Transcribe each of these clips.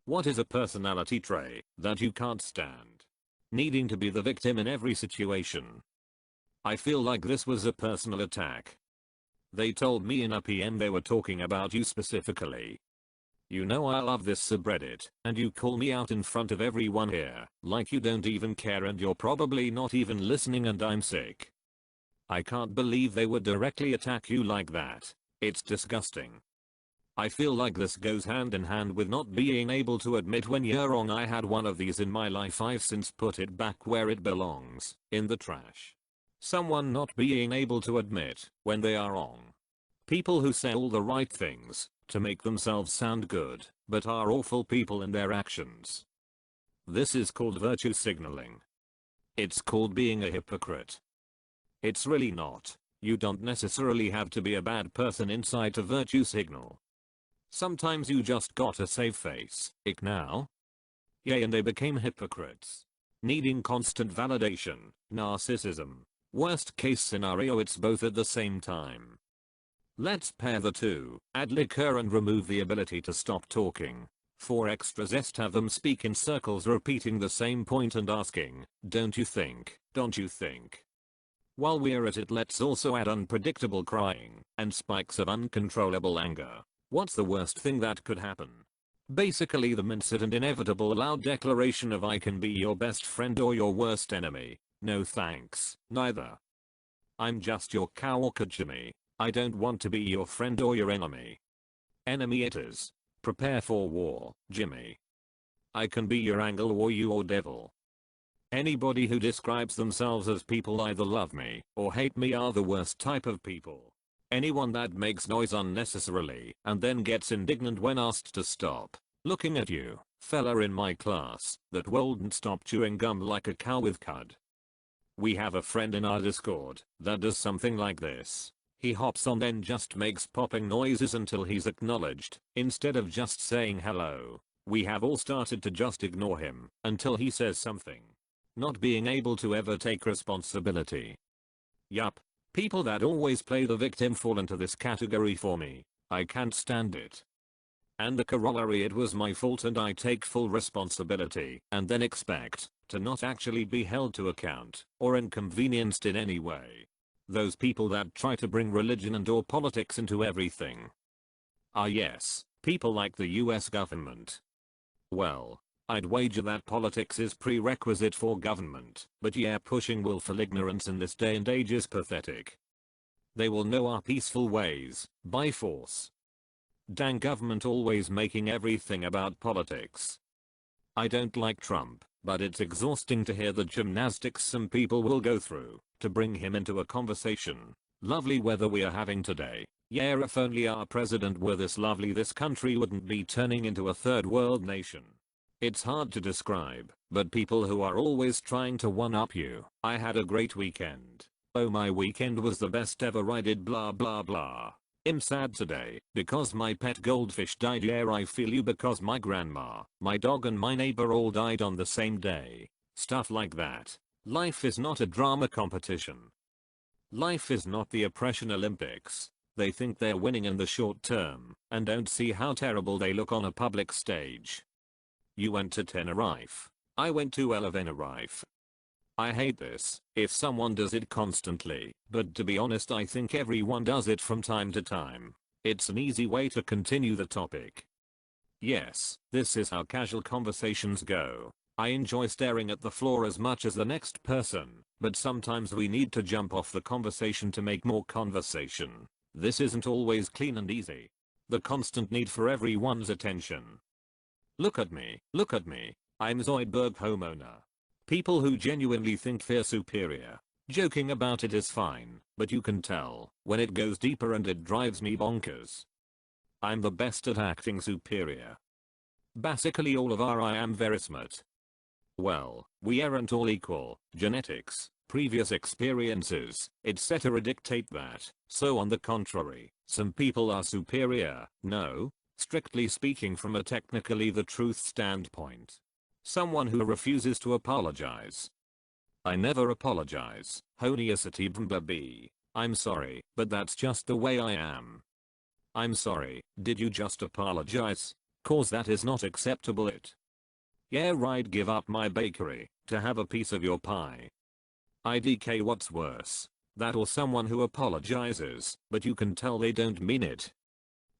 What is a personality trait that you can't stand? Needing to be the victim in every situation. I feel like this was a personal attack. They told me in a PM they were talking about you specifically. You know I love this subreddit, and you call me out in front of everyone here, like you don't even care and you're probably not even listening and I'm sick. I can't believe they would directly attack you like that. It's disgusting. I feel like this goes hand in hand with not being able to admit when you're wrong. I had one of these in my life. I've since put it back where it belongs, in the trash. Someone not being able to admit when they are wrong. People who say all the right things to make themselves sound good, but are awful people in their actions. This is called virtue signaling. It's called being a hypocrite. It's really not. You don't necessarily have to be a bad person inside to virtue signal. Sometimes you just gotta save face. Ick now? Yay, and they became hypocrites. Needing constant validation, narcissism. Worst case scenario, it's both at the same time. Let's pair the two, add liquor and remove the ability to stop talking. For extra zest, have them speak in circles repeating the same point and asking, don't you think, don't you think? While we're at it, let's also add unpredictable crying and spikes of uncontrollable anger. What's the worst thing that could happen? Basically the minced and inevitable loud declaration of I can be your best friend or your worst enemy. No thanks, neither. I'm just your coworker Jimmy. I don't want to be your friend or your enemy. Enemy it is. Prepare for war, Jimmy. I can be your angel or your devil. Anybody who describes themselves as people either love me or hate me are the worst type of people. Anyone that makes noise unnecessarily and then gets indignant when asked to stop. Looking at you, fella in my class, that wouldn't stop chewing gum like a cow with cud. We have a friend in our Discord that does something like this. He hops on then just makes popping noises until he's acknowledged, instead of just saying hello. We have all started to just ignore him until he says something. Not being able to ever take responsibility. Yup. People that always play the victim fall into this category for me. I can't stand it. And the corollary, it was my fault and I take full responsibility and then expect to not actually be held to account or inconvenienced in any way. Those people that try to bring religion and or politics into everything. Ah yes, people like the US government. Well, I'd wager that politics is prerequisite for government, but yeah, pushing willful ignorance in this day and age is pathetic. They will know our peaceful ways, by force. Dang government always making everything about politics. I don't like Trump, but it's exhausting to hear the gymnastics some people will go through to bring him into a conversation. Lovely weather we are having today. Yeah, if only our president were this lovely, this country wouldn't be turning into a third world nation. It's hard to describe, but people who are always trying to one-up you. I had a great weekend. Oh, my weekend was the best ever. I did blah blah blah. I'm sad today because my pet goldfish died. Yeah, I feel you, because my grandma, my dog and my neighbor all died on the same day. Stuff like that. Life is not a drama competition. Life is not the oppression Olympics. They think they're winning in the short term and don't see how terrible they look on a public stage. You went to Tenerife. I went to Tenerife. I hate this if someone does it constantly, but to be honest I think everyone does it from time to time. It's an easy way to continue the topic. Yes, this is how casual conversations go. I enjoy staring at the floor as much as the next person, but sometimes we need to jump off the conversation to make more conversation. This isn't always clean and easy. The constant need for everyone's attention. Look at me, I'm Zoidberg homeowner. People who genuinely think they're superior. Joking about it is fine, but you can tell when it goes deeper and it drives me bonkers. I'm the best at acting superior. Basically all of our I am very smart. Well, we aren't all equal. Genetics, previous experiences, etc. dictate that. So on the contrary, some people are superior. No. Strictly speaking, from a technically the truth standpoint. Someone who refuses to apologize. I never apologize. I'm sorry, but that's just the way I am. I'm sorry, did you just apologize? Cause that is not acceptable Yeah right, give up my bakery to have a piece of your pie. IDK, what's worse? That or someone who apologizes, but you can tell they don't mean it.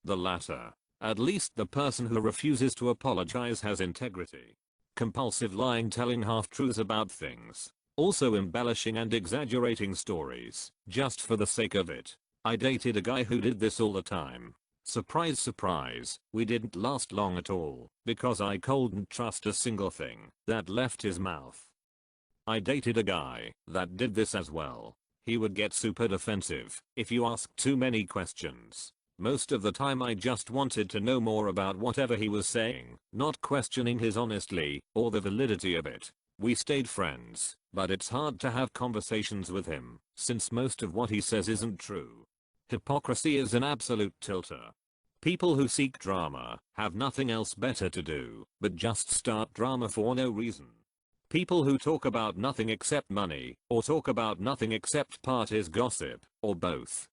The latter. At least the person who refuses to apologize has integrity. Compulsive lying, telling half-truths about things. Also embellishing and exaggerating stories, just for the sake of it. I dated a guy who did this all the time. Surprise surprise, we didn't last long at all, because I couldn't trust a single thing that left his mouth. I dated a guy that did this as well. He would get super defensive if you asked too many questions. Most of the time I just wanted to know more about whatever he was saying, not questioning his honesty or the validity of it. We stayed friends, but it's hard to have conversations with him, since most of what he says isn't true. Hypocrisy is an absolute tilter. People who seek drama have nothing else better to do but just start drama for no reason. People who talk about nothing except money, or talk about nothing except parties, gossip, or both.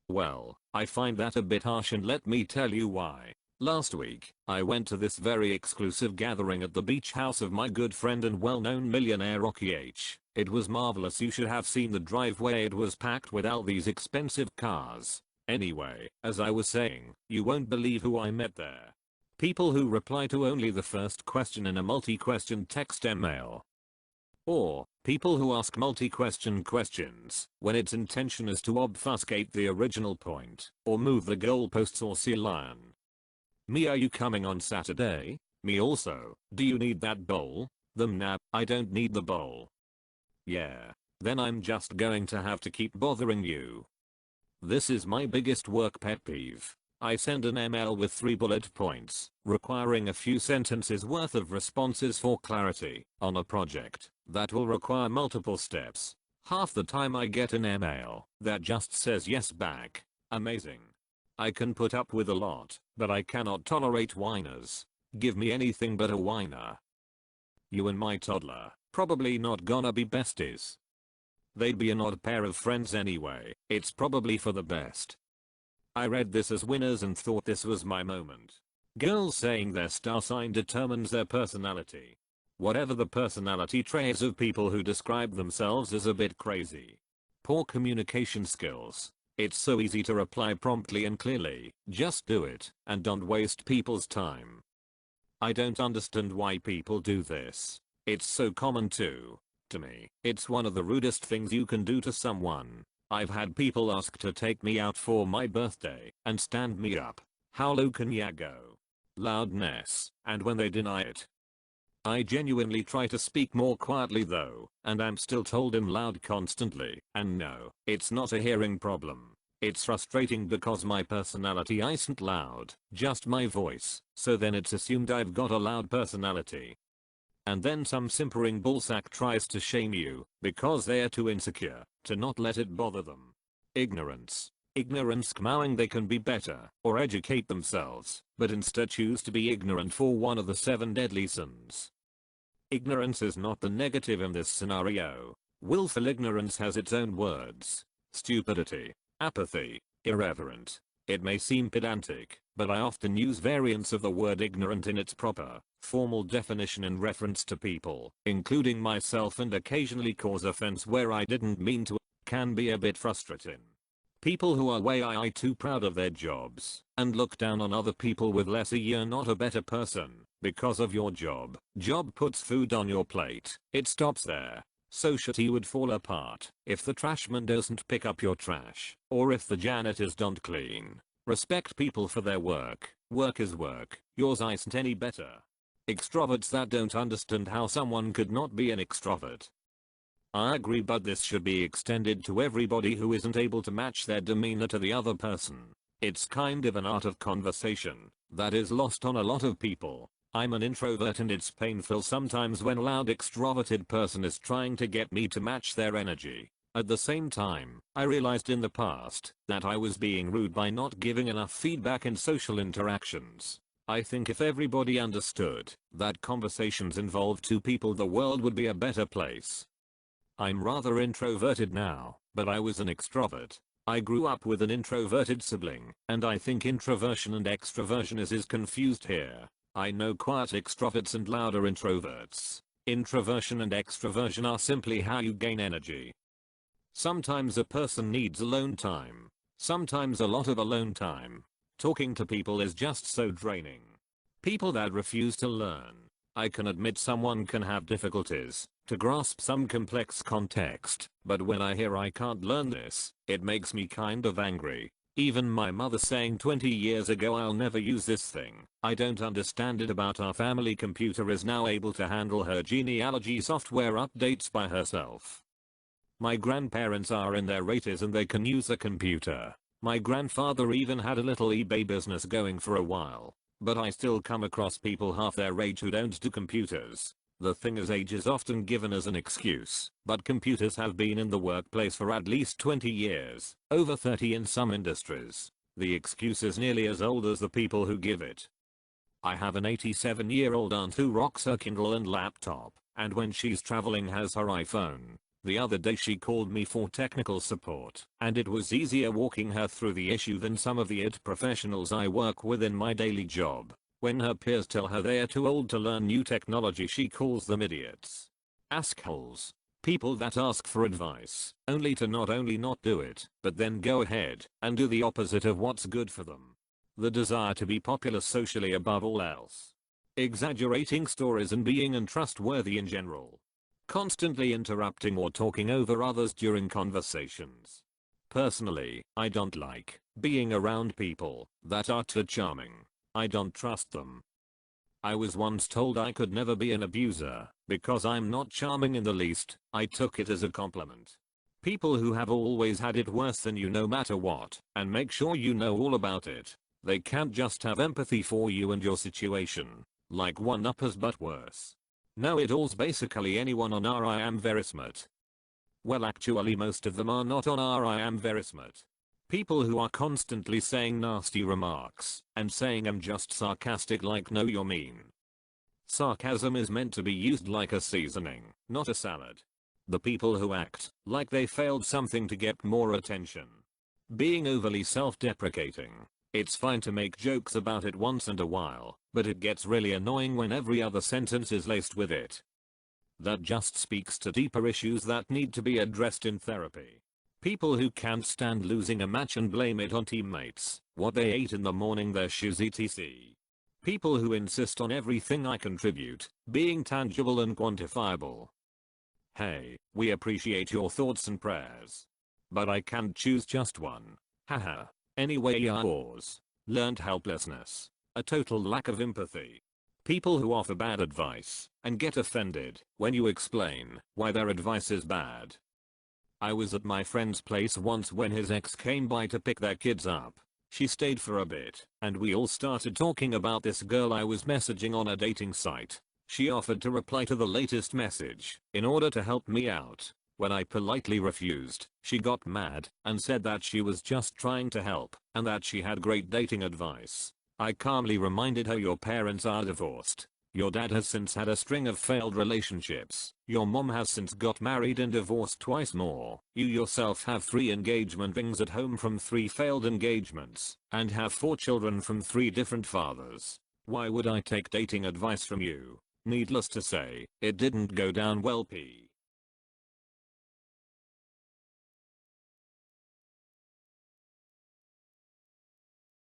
Well, I find that a bit harsh, and let me tell you why. Last week, I went to this very exclusive gathering at the beach house of my good friend and well-known millionaire Rocky H. It was marvelous. You should have seen the driveway. It was packed with all these expensive cars. Anyway, as I was saying, you won't believe who I met there. People who reply to only the first question in a multi-question text email. Or, people who ask multi-question questions when its intention is to obfuscate the original point, or move the goalposts or sea lion. Me, are you coming on Saturday? Me also, do you need that bowl? Them, nah, I don't need the bowl. Yeah. Then I'm just going to have to keep bothering you. This is my biggest work pet peeve. I send an email with 3 bullet points, requiring a few sentences worth of responses for clarity, on a project that will require multiple steps. Half the time I get an email that just says yes back. Amazing. I can put up with a lot, but I cannot tolerate whiners. Give me anything but a whiner. You and my toddler, probably not gonna be besties. They'd be an odd pair of friends anyway. It's probably for the best. I read this as winners and thought this was my moment. Girls saying their star sign determines their personality. Whatever the personality traits of people who describe themselves is a bit crazy. Poor communication skills. It's so easy to reply promptly and clearly. Just do it and don't waste people's time. I don't understand why people do this. It's so common too. To me, it's one of the rudest things you can do to someone. I've had people ask to take me out for my birthday and stand me up. How low can ya go? Loudness. And when they deny it, I genuinely try to speak more quietly though, and I'm still told I'm loud constantly. And no, it's not a hearing problem. It's frustrating because my personality isn't loud, just my voice, so then it's assumed I've got a loud personality. And then some simpering bullsack tries to shame you because they're too insecure to not let it bother them. Ignorance. Ignorance, knowing they can be better or educate themselves, but instead choose to be ignorant for one of the 7 deadly sins. Ignorance is not the negative in this scenario. Willful ignorance has its own words. Stupidity, apathy, irreverent. It may seem pedantic, but I often use variants of the word ignorant in its proper, formal definition in reference to people, including myself, and occasionally cause offense where I didn't mean to. Can be a bit frustrating. People who are way too proud of their jobs and look down on other people with less. You're not a better person because of your job. Job puts food on your plate. It stops there. Society would fall apart if the trashman doesn't pick up your trash, or if the janitors don't clean. Respect people for their work. Work is work. Yours isn't any better. Extroverts that don't understand how someone could not be an extrovert. I agree, but this should be extended to everybody who isn't able to match their demeanor to the other person. It's kind of an art of conversation that is lost on a lot of people. I'm an introvert and it's painful sometimes when a loud extroverted person is trying to get me to match their energy. At the same time, I realized in the past that I was being rude by not giving enough feedback in social interactions. I think if everybody understood that conversations involve 2 people, the world would be a better place. I'm rather introverted now, but I was an extrovert. I grew up with an introverted sibling, and I think introversion and extroversion is confused here. I know quiet extroverts and louder introverts. Introversion and extroversion are simply how you gain energy. Sometimes a person needs alone time. Sometimes a lot of alone time. Talking to people is just so draining. People that refuse to learn. I can admit someone can have difficulties to grasp some complex context, but when I hear I can't learn this, it makes me kind of angry. Even my mother saying 20 years ago I'll never use this thing, I don't understand it about our family computer is now able to handle her genealogy software updates by herself. My grandparents are in their 80s and they can use a computer. My grandfather even had a little eBay business going for a while. But I still come across people half their age who don't do computers. The thing is, age is often given as an excuse, but computers have been in the workplace for at least 20 years, over 30 in some industries. The excuse is nearly as old as the people who give it. I have an 87-year-old aunt who rocks her Kindle and laptop, and when she's traveling has her iPhone. The other day she called me for technical support, and it was easier walking her through the issue than some of the IT professionals I work with in my daily job. When her peers tell her they are too old to learn new technology, she calls them idiots. Assholes. People that ask for advice, only to not only not do it, but then go ahead and do the opposite of what's good for them. The desire to be popular socially above all else. Exaggerating stories and being untrustworthy in general. Constantly interrupting or talking over others during conversations. Personally, I don't like being around people that are too charming. I don't trust them. I was once told I could never be an abuser because I'm not charming in the least. I took it as a compliment. People who have always had it worse than you no matter what, and make sure you know all about it. They can't just have empathy for you and your situation. Like one-uppers but worse. Know-it-alls, basically anyone on our I am very smart. Well, actually most of them are not on our I am very smart. People who are constantly saying nasty remarks and saying I'm just sarcastic, like no you're mean. Sarcasm is meant to be used like a seasoning, not a salad. The people who act like they failed something to get more attention. Being overly self-deprecating. It's fine to make jokes about it once in a while, but it gets really annoying when every other sentence is laced with it. That just speaks to deeper issues that need to be addressed in therapy. People who can't stand losing a match and blame it on teammates, what they ate in the morning, their shoes, etc. People who insist on everything I contribute being tangible and quantifiable. Hey, we appreciate your thoughts and prayers. But I can't choose just one. Haha. Anyway, yours. Learned helplessness. A total lack of empathy. People who offer bad advice and get offended when you explain why their advice is bad. I was at my friend's place once when his ex came by to pick their kids up. She stayed for a bit, and we all started talking about this girl I was messaging on a dating site. She offered to reply to the latest message in order to help me out. When I politely refused, she got mad and said that she was just trying to help and that she had great dating advice. I calmly reminded her, your parents are divorced. Your dad has since had a string of failed relationships. Your mom has since got married and divorced twice more. You yourself have 3 engagement rings at home from 3 failed engagements and have 4 children from 3 different fathers. Why would I take dating advice from you? Needless to say, it didn't go down well.